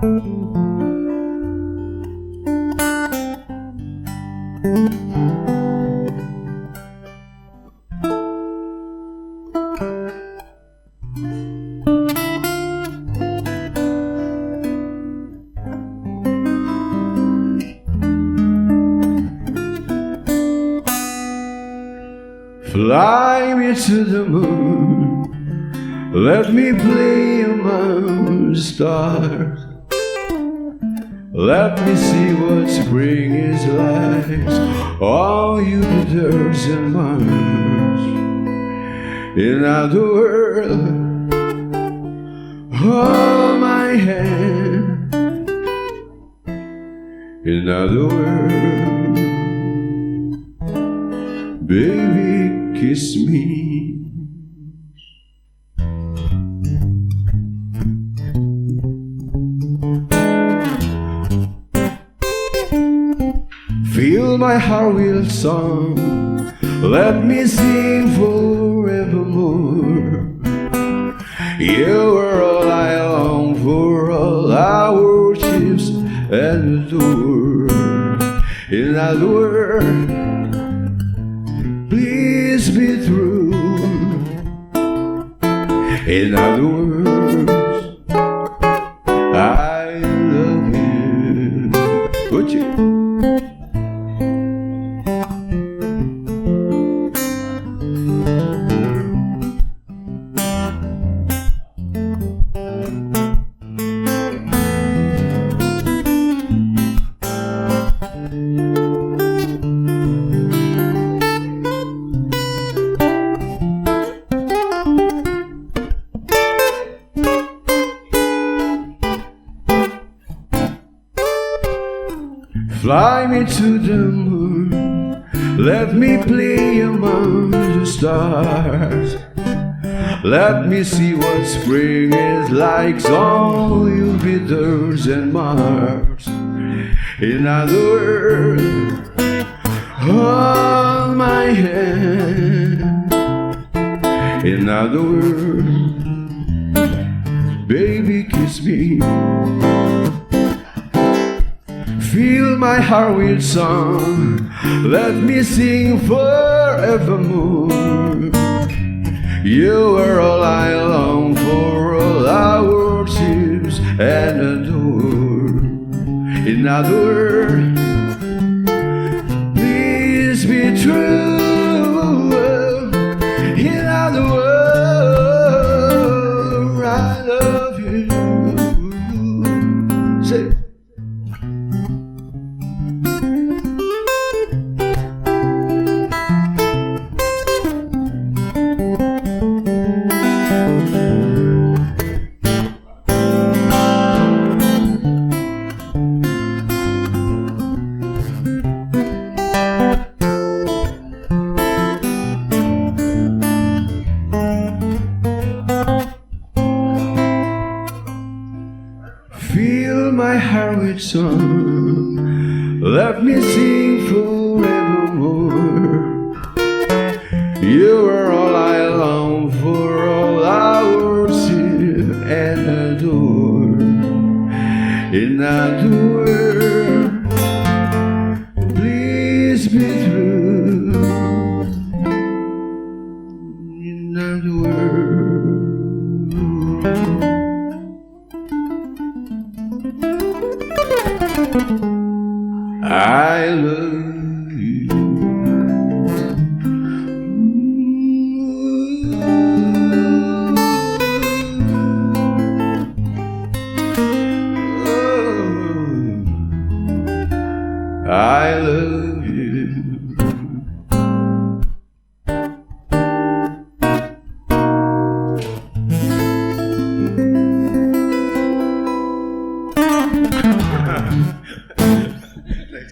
Fly me to the moon, let me play among the stars. Let me see what spring is like on Jupiters and Mars. In other words, hold my hand. In other words, baby, kiss me. Fill my heart with song, let me sing forevermore. You are all I long for, all I worship and adore. In other words, please be true. In other words, I love you. Would you? Fly me to the moon, let me play among the stars. Let me see what spring is like on Jupiters and Mars. In other words, hold my hand. In other words, baby, kiss me. Fill my heart with song, let me sing forevermore. You are all I long for, all I worship and adore. In other words, please be true. In other words, I love you. Say. Fill my heart with song, let me sing forevermore. You are all I long for, all I worship and adore. In other words, please be true. In other words, I love you. I love you.